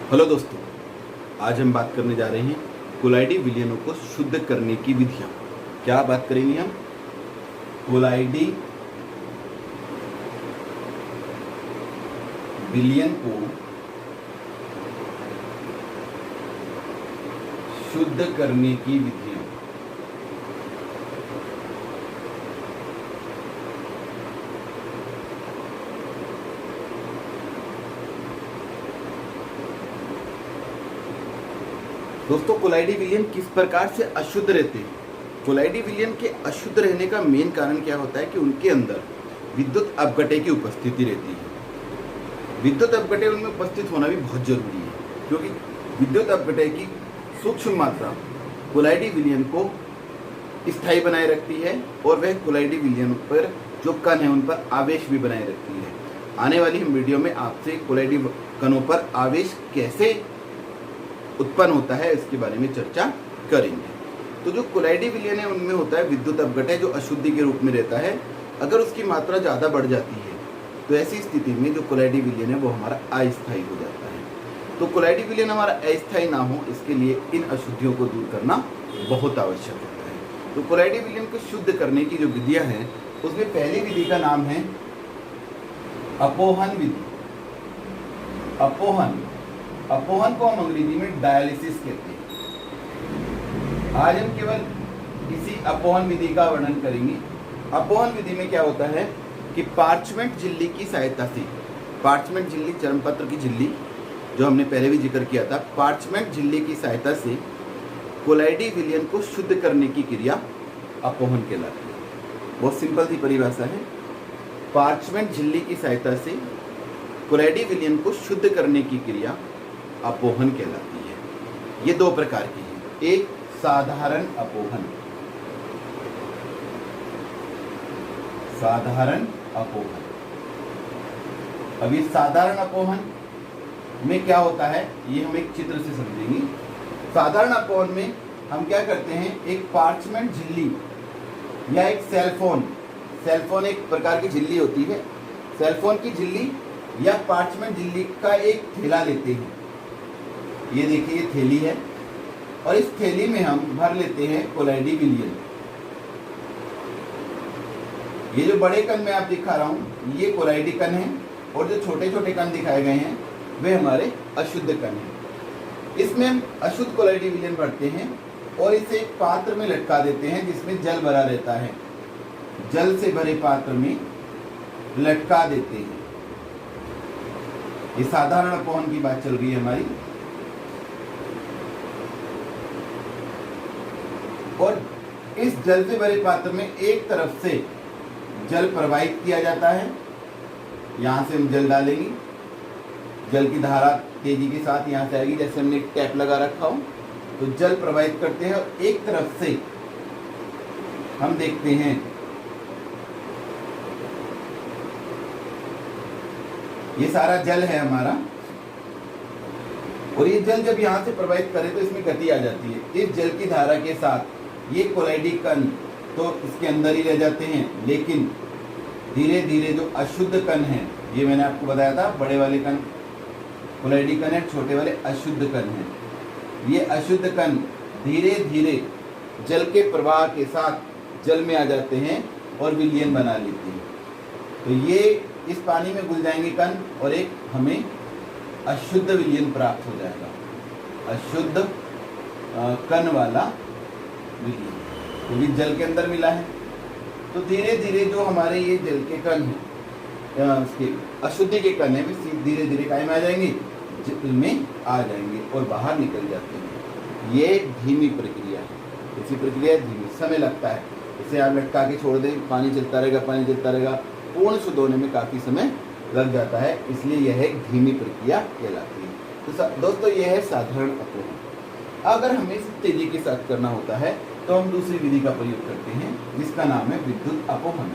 Hello दोस्तों, आज हम बात करने जा रहे हैं कोलाइडी विलयनों को शुद्ध करने की विधियां। क्या बात करेंगे हम? कोलाइडी विलयन को शुद्ध करने की विधियां। दोस्तों, कोलाइडी विलयन किस प्रकार से अशुद्ध रहते हैं? कोलाइडी विलयन के अशुद्ध रहने का मेन कारण क्या होता है कि उनके अंदर विद्युत अपघट्य की उपस्थिति रहती है। विद्युत अपघट्य उनमें उपस्थित होना भी बहुत जरूरी है, क्योंकि विद्युत अपघट्य की सूक्ष्म मात्रा कोलाइडी विलयन को स्थायी बनाए रखती है और वह कोलाइडी विलयन पर जो कण है उन पर आवेश भी बनाए रखती है। आने वाली हम वीडियो में आपसे कोलाइडी कणों पर आवेश कैसे उत्पन्न होता है इसके बारे में चर्चा करेंगे। तो जो कोलाइडी विलयन है उनमें होता है विद्युत अपघट्य, जो अशुद्धि के रूप में रहता है। अगर उसकी मात्रा ज़्यादा बढ़ जाती है तो ऐसी स्थिति में जो कोलाइडी विलयन है वो हमारा अस्थायी हो जाता है। तो कोलाइडी विलयन हमारा अस्थायी ना हो, इसके लिए इन अशुद्धियों को दूर करना बहुत आवश्यक होता है। तो कोलाइडी विलयन को शुद्ध करने की जो विधियाँ हैं उसमें पहली विधि का नाम है अपोहन विधि। अपोहन को हम अंग्रेजी में डायलिसिस कहते हैं। आज हम केवल इसी अपोहन विधि का वर्णन करेंगे। अपोहन विधि में क्या होता है कि पार्चमेंट झिल्ली की सहायता से, पार्चमेंट झिल्ली चर्मपत्र की झिल्ली जो हमने पहले भी जिक्र किया था, पार्चमेंट झिल्ली की सहायता से कोलाइडी विलयन को शुद्ध करने की क्रिया अपोहन कहलाती है। बहुत सिंपल सी परिभाषा है। पार्चमेंट झिल्ली की सहायता से कोलाइडी विलयन को शुद्ध करने की क्रिया अपोहन कहलाती है। ये दो प्रकार की है। एक साधारण अपोहन, साधारण अपोहन। अब इस साधारण अपोहन में क्या होता है ये हम एक चित्र से समझेंगे। साधारण अपोहन में हम क्या करते हैं, एक पार्चमेंट झिल्ली या एक सेलफोन एक प्रकार की झिल्ली होती है। सेलफोन की झिल्ली या पार्चमेंट झिल्ली का एक थैला लेते हैं। ये देखिए, ये थैली है और इस थैली में हम भर लेते हैं कोलाइडी विलयन। ये जो बड़े कण मैं आप दिखा रहा हूँ ये कोलाइडी कण है और जो छोटे छोटे कण दिखाए गए हैं वे हमारे अशुद्ध कण हैं। इसमें हम अशुद्ध कोलाइडी विलयन भरते हैं और इसे एक पात्र में लटका देते हैं जिसमें जल भरा रहता है। जल से भरे पात्र में लटका देते हैं। ये साधारण अपोहन की बात चल रही है हमारी। और इस जल से भरे पात्र में एक तरफ से जल प्रवाहित किया जाता है। यहाँ से हम जल डालेंगे, जल की धारा तेजी के साथ यहाँ से आएगी, जैसे हमने एक टैप लगा रखा हो तो जल प्रवाहित करते हैं। और एक तरफ से हम देखते हैं ये सारा जल है हमारा, और ये जल जब यहाँ से प्रवाहित करे तो इसमें गति आ जाती है। इस जल की धारा के साथ ये कोलाइडी कण तो इसके अंदर ही रह जाते हैं, लेकिन धीरे धीरे जो अशुद्ध कण हैं, ये मैंने आपको बताया था, बड़े वाले कण कोलाइडी कण है, छोटे वाले अशुद्ध कण हैं। ये अशुद्ध कण धीरे धीरे जल के प्रवाह के साथ जल में आ जाते हैं और विलयन बना लेते हैं। तो ये इस पानी में घुल जाएंगे कण और एक हमें अशुद्ध विलयन प्राप्त हो जाएगा, अशुद्ध कण वाला विलयन, क्योंकि जल के अंदर मिला है। तो धीरे धीरे जो हमारे ये जल के कण हैं, उसके अशुद्धि के कण हैं, वे धीरे धीरे कायम आ जाएंगे, जल में आ जाएंगे और बाहर निकल जाते हैं। ये एक धीमी प्रक्रिया है। इसी प्रक्रिया धीमी, समय लगता है। इसे आप लटका के छोड़ दें, पानी चलता रहेगा, पूर्ण शुद्ध होने में काफ़ी समय लग जाता है, इसलिए यह एक धीमी प्रक्रिया कहलाती है। तो दोस्तों, यह है साधारण अपोहन। अगर हमें इसे तेजी के साथ करना होता है तो हम दूसरी विधि का प्रयोग करते हैं जिसका नाम है विद्युत अपोहन।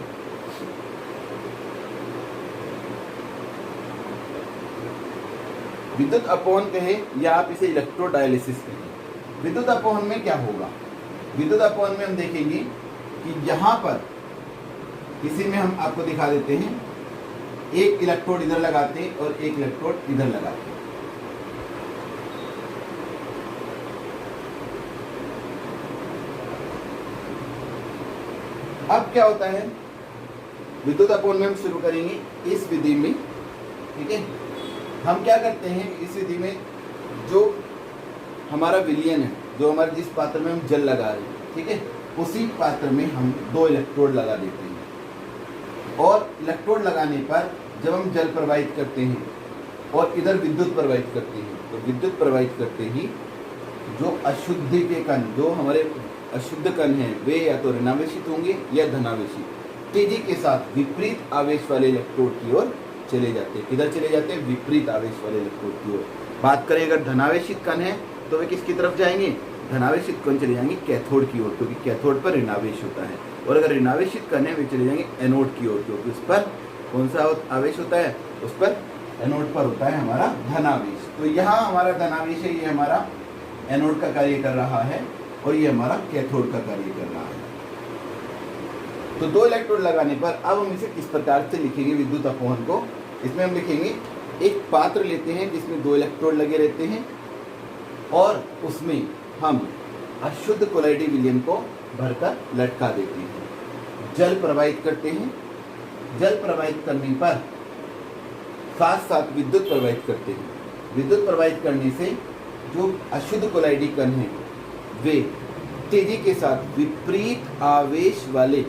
विद्युत अपोहन कहें या आप इसे इलेक्ट्रोडायलिसिस कहें। विद्युत अपोहन में क्या होगा? विद्युत अपोहन में हम देखेंगे कि यहाँ पर इसी में हम आपको दिखा देते हैं, एक इलेक्ट्रोड इधर लगाते हैं और एक इलेक्ट्रोड इधर लगाते हैं। अब क्या होता है, विद्युत अपवन में हम शुरू करेंगे इस विधि में, ठीक है। हम क्या करते हैं इस विधि में, जो हमारा विलयन है, जो हमारे जिस पात्र में हम जल लगा रहे हैं, ठीक है, उसी पात्र में हम 2 इलेक्ट्रोड लगा देते हैं। और इलेक्ट्रोड लगाने पर जब हम जल प्रवाहित करते हैं और इधर विद्युत प्रवाहित करते हैं, तो विद्युत प्रवाहित करते ही जो अशुद्धि के कण, जो हमारे अशुद्ध कण हैं, वे या तो ऋणावेशित होंगे या धनावेशित, तेजी के साथ विपरीत आवेश वाले इलेक्ट्रोड की ओर चले जाते हैं। किधर चले जाते हैं? विपरीत आवेश वाले इलेक्ट्रोड की ओर। बात करें अगर धनावेशित कण है तो वे किसकी तरफ जाएंगे? धनावेशित कण चले जाएंगे कैथोड की ओर, क्योंकि कैथोड पर ऋणावेश होता है। और अगर ऋणावेशित कण है वे चले जाएंगे एनोड की ओर, क्योंकि उस पर कौन सा आवेश होता है? उस पर एनोड पर होता है हमारा धनावेश। तो यहाँ हमारा धनावेश है, ये हमारा एनोड का कार्य कर रहा है और ये हमारा कैथोड का कार्य कर रहा है। तो 2 इलेक्ट्रोड लगाने पर अब हम इसे किस प्रकार से लिखेंगे विद्युत अपवहन को? इसमें हम लिखेंगे, एक पात्र लेते हैं जिसमें 2 इलेक्ट्रोड लगे रहते हैं और उसमें हम अशुद्ध कोलाइडी विलयन को भरकर लटका देते हैं। जल प्रवाहित करते हैं, जल प्रवाहित करने पर साथ साथ विद्युत प्रवाहित करते हैं। विद्युत प्रवाहित करने से जो अशुद्ध कोलाइडी कण हैं वे तेजी के साथ विपरीत आवेश वाले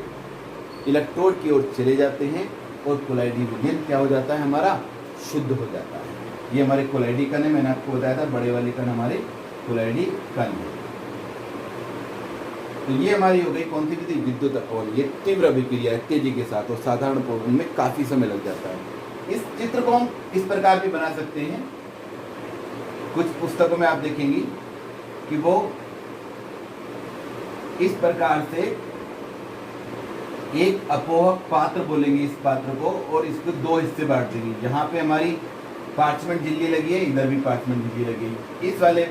इलेक्ट्रोड की ओर चले जाते हैं और कोलाइडी विलयन क्या हो जाता है? हमारा शुद्ध हो जाता है। ये हमारे कोलाइडी कण है, मैंने आपको बताया था बड़े वाले कण हमारे कोलाइडी कण है। तो ये हमारी हो गई कौन सी विधि? विद्युत अपवहन। ये तीव्र अभिक्रिया है तेजी के साथ और साधारण अपवहन में काफी समय लग जाता है। इस चित्र को हम इस प्रकार भी बना सकते हैं। कुछ पुस्तकों में आप देखेंगे कि वो इस प्रकार से एक अपोहक पात्र बोलेंगे इस पात्र को, और इसको 2 हिस्से बांट देंगे। यहाँ पे हमारी पार्चमेंट झिल्ली लगी है, इधर भी पार्चमेंट झिल्ली लगी है। इस वाले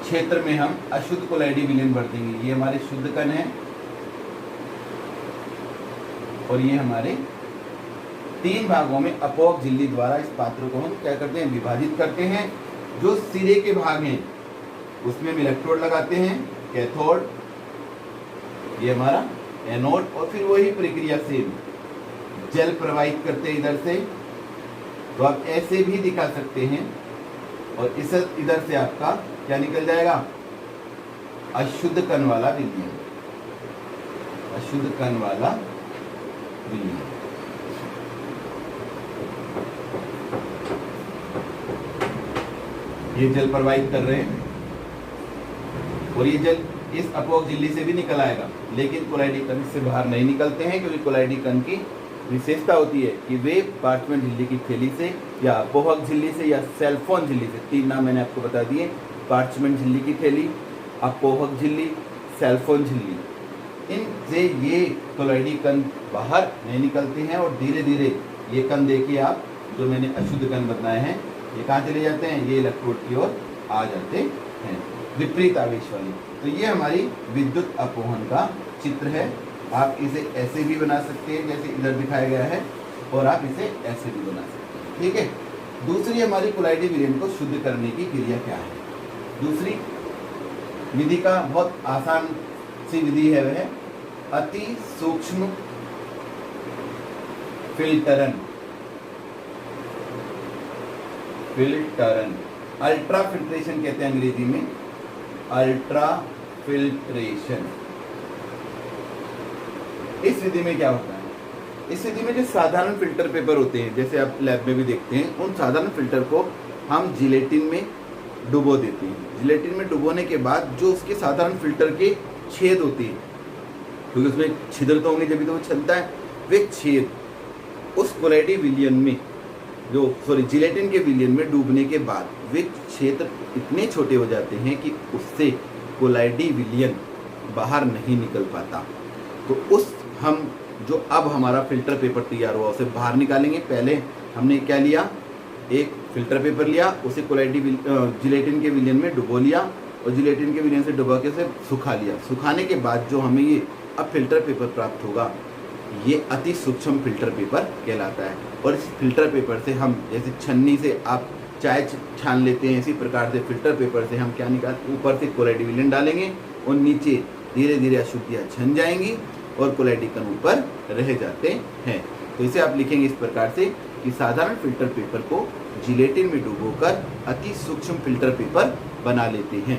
क्षेत्र में हम अशुद्ध कोलाइडी विलयन भर देंगे। ये हमारे शुद्ध कण है और ये हमारे 3 भागों में अपोहक झिल्ली द्वारा इस पात्र को हम क्या करते हैं? विभाजित करते हैं। जो सिरे के भाग हैं उसमें हम इलेक्ट्रोड लगाते हैं, कैथोड, ये हमारा एनोड, और फिर वही प्रक्रिया से जल प्रवाहित करते हैं इधर से। तो आप ऐसे भी दिखा सकते हैं और इस इधर से आपका क्या निकल जाएगा? अशुद्ध कण वाला विलयन, अशुद्ध कण वाला विलयन। ये जल प्रवाहित कर रहे हैं और ये जल इस अपोहक झिल्ली से भी निकल आएगा, लेकिन कोलाइडी कण से बाहर नहीं निकलते हैं, क्योंकि कोलाइडी कण की विशेषता होती है कि वे पार्चमेंट झिल्ली की थैली से या अपोहक झिल्ली से या सेलफोन झिल्ली से, 3 नाम मैंने आपको बता दिए, पार्चमेंट झिल्ली की थैली, अपोहक झिल्ली, सेलफोन झिल्ली, इनसे ये कोलाइडी कण बाहर नहीं निकलते हैं और धीरे धीरे ये कण देखिए आप, जो मैंने अशुद्ध कण बताए हैं, ये कहाँ चले जाते हैं? ये इलेक्ट्रोड की ओर आ जाते हैं, विपरीत आवेश वाली। तो ये हमारी विद्युत अपवहन का चित्र है। आप इसे ऐसे भी बना सकते हैं जैसे इधर दिखाया गया है, और आप इसे ऐसे भी बना सकते हैं, ठीक है। दूसरी हमारी कोलाइडी विलयन को शुद्ध करने की क्रिया क्या है? दूसरी विधि का बहुत आसान सी विधि है, वह अति सूक्ष्म फिल्टरन, अल्ट्रा फिल्ट्रेशन कहते हैं अंग्रेजी में, अल्ट्रा फिल्ट्रेशन। इस विधि में क्या होता है? इस विधि में जो साधारण फिल्टर पेपर होते हैं, जैसे आप लैब में भी देखते हैं, उन साधारण फिल्टर को हम जिलेटिन में डुबो देते हैं। जिलेटिन में डुबोने के बाद जो उसके साधारण फिल्टर के छेद होते हैं, क्योंकि उसमें छिद्र तो होंगे जब तो वो चलता है, वे छेद उस कोलाइडी विलयन में जिलेटिन के विलयन में डूबने के बाद वे क्षेत्र इतने छोटे हो जाते हैं कि उससे कोलाइडी विलयन बाहर नहीं निकल पाता। तो उस हम जो अब हमारा फिल्टर पेपर तैयार हुआ उसे बाहर निकालेंगे। पहले हमने क्या लिया? एक फिल्टर पेपर लिया, उसे कोलाइडी जिलेटिन के विलयन में डुबो लिया और जिलेटिन के विलयन से डुबा के उसे सुखा लिया। सुखाने के बाद जो हमें ये अब फिल्टर पेपर प्राप्त होगा, ये अति सूक्ष्म फिल्टर पेपर कहलाता है। और इस फिल्टर पेपर से हम, जैसे छन्नी से आप चाय छान लेते हैं, इसी प्रकार से फिल्टर पेपर से हम क्या निकाल, ऊपर से कोलाइडी विलयन डालेंगे और नीचे धीरे धीरे अशुद्धियाँ छन जाएंगी और कोलाइडी कण ऊपर रह जाते हैं। तो इसे आप लिखेंगे इस प्रकार से कि साधारण फिल्टर पेपर को जिलेटिन में डुबोकर अति सूक्ष्म फिल्टर पेपर बना लेते हैं।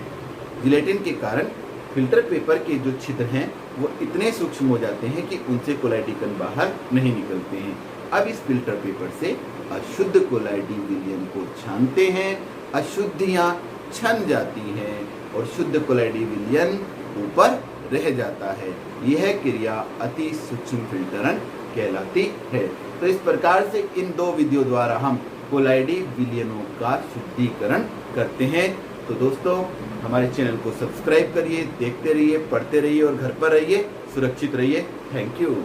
जिलेटिन के कारण फिल्टर पेपर के जो छिद्र हैं वो इतने सूक्ष्म हो जाते हैं कि उनसे कोलाइडी कण बाहर नहीं निकलते हैं। अब इस फिल्टर पेपर से अशुद्ध कोलाइडी विलयन को छानते हैं, अशुद्धियाँ छन जाती हैं और शुद्ध कोलाइडी विलयन ऊपर रह जाता है। यह क्रिया अति सूक्ष्म फिल्टरन कहलाती है। तो इस प्रकार से इन दो विधियों द्वारा हम कोलाइडी विलयनों का शुद्धिकरण करते हैं। तो दोस्तों हमारे चैनल को सब्सक्राइब करिए, देखते रहिए, पढ़ते रहिए और घर पर रहिए, सुरक्षित रहिए। Thank you.